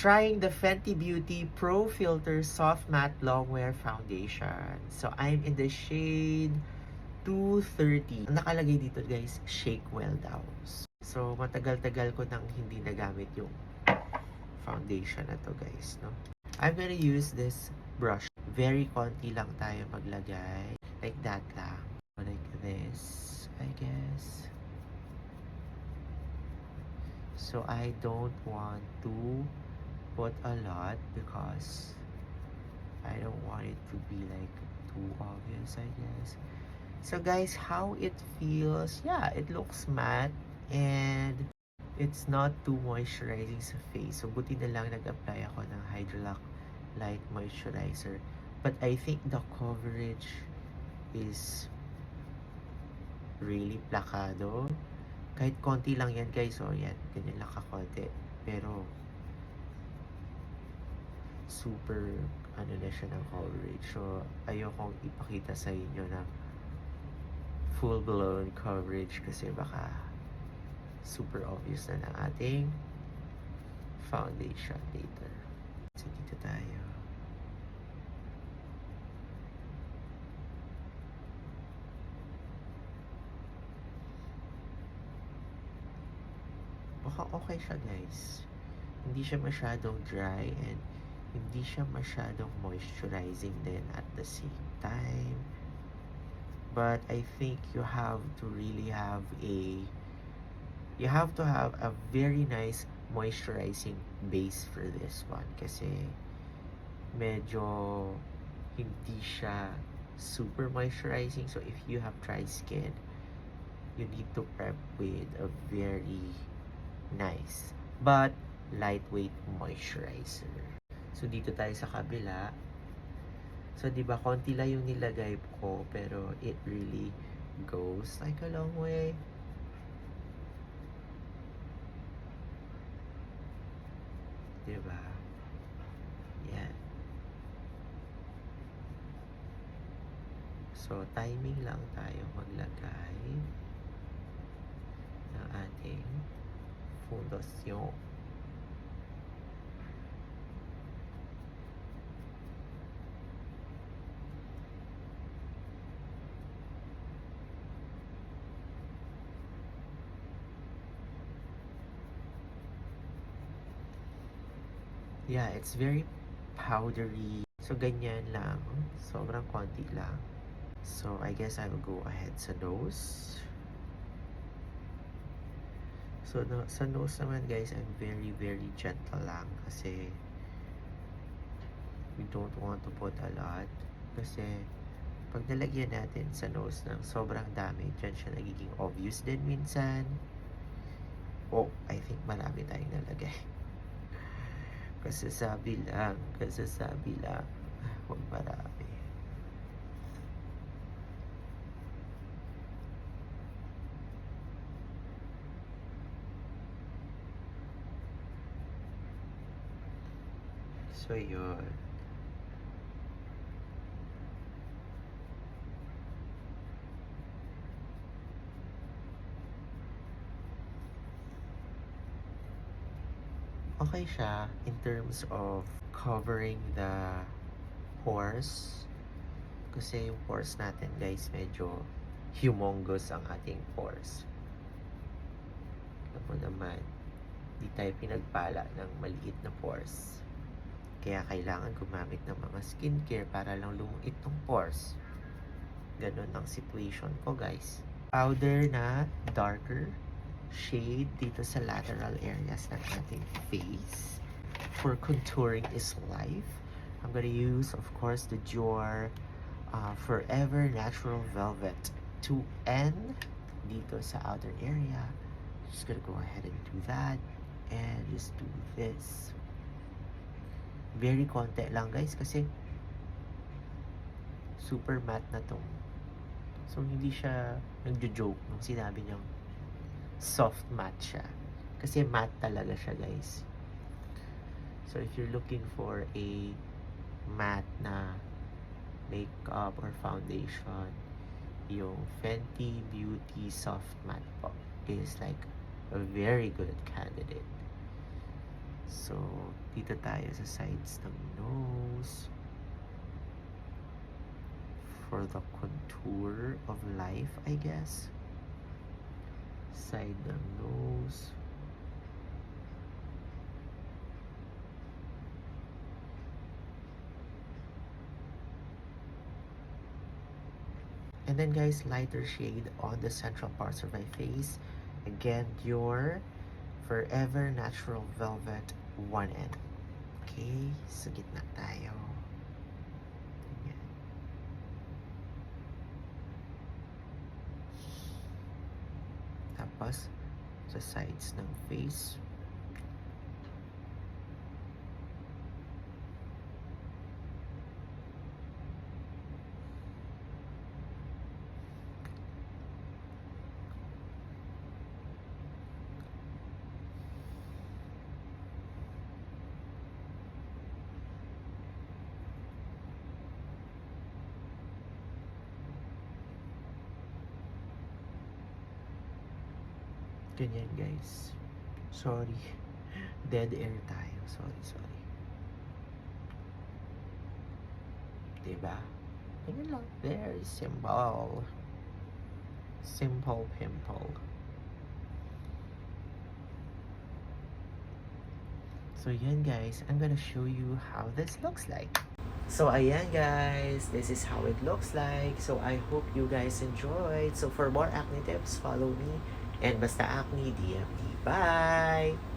trying the Fenty Beauty Pro Filter Soft Matte Longwear Foundation. So, I'm in the shade 230. Ang nakalagay dito guys, shake well daw. So, matagal-tagal ko nang hindi nagamit yung foundation na to guys, no? I'm gonna use this brush. Very konti lang tayo maglagay. Like that lang. Like this, I guess. So, I don't want to put a lot because I don't want it to be like too obvious, I guess. So guys, how it feels, yeah, it looks matte and it's not too moisturizing sa face. So buti na lang nag-apply ako ng Hydrolac Light Moisturizer. But I think the coverage is really plakado. Kahit konti lang yan guys, so yan, ganyan lang kakonti. Pero super ano na siya ng coverage. So ayokong ipakita sa inyo na full-blown coverage kasi baka super obvious na ng ating foundation later. So dito tayo. Baka okay siya guys. Hindi siya masyadong dry and hindi siya masyadong moisturizing din at the same time. But I think you have to really have a very nice moisturizing base for this one kasi medyo hindi siya super moisturizing. So if you have dry skin, you need to prep with a very nice but lightweight moisturizer. So dito tayo sa kabila. So, di ba, konti lang yung nilagay ko, pero it really goes like a long way. Di ba? Yan. So, timing lang tayo maglagay ng ating fondasyon. Yeah, it's very powdery. So, ganyan lang. Sobrang konti lang. So, I guess I will go ahead sa nose. So, sa nose naman guys, I'm very, very gentle lang. Kasi, we don't want to put a lot. Kasi, pag nalagyan natin sa nose ng sobrang dami, dyan siya nagiging obvious din minsan. Oh, I think marami tayong nalagay. Kasasabi lang. Huwag marami. So, yun. Okay siya in terms of covering the pores. Kasi yung pores natin guys, medyo humongous ang ating pores. Alam mo naman, di tayo pinagpala ng maliit na pores. Kaya kailangan gumamit ng mga skincare para lang lumuit ng pores. Ganun ang situation ko guys. Powder na darker shade dito sa lateral areas ng ating face. For contouring is life. I'm gonna use, of course, the Dior Forever Natural Velvet 2N dito sa outer area. Just gonna go ahead and do that. And just do this. Very konti lang guys kasi super matte na to. So hindi siya nagjo-joke nung sinabi niyang soft matte siya. Kasi matte talaga siya guys. So if you're looking for a matte na makeup or foundation, yung Fenty Beauty Soft Matte po is like a very good candidate. So, dito tayo sa sides ng nose. For the contour of life, I guess. Side ng nose. And then guys, lighter shade on the central parts of my face. Again, your Forever Natural Velvet 1N. Okay, sa gitna tayo. Ayan. Tapos, sa sides ng face. Ganyan guys. Sorry. Dead air tayo. Sorry. Diba? Ganyan lang. Very simple. Simple pimple. So yan guys, I'm gonna show you how this looks like. So ayan guys, this is how it looks like. So I hope you guys enjoyed. So for more acne tips, follow me and basta acne DMD. Bye!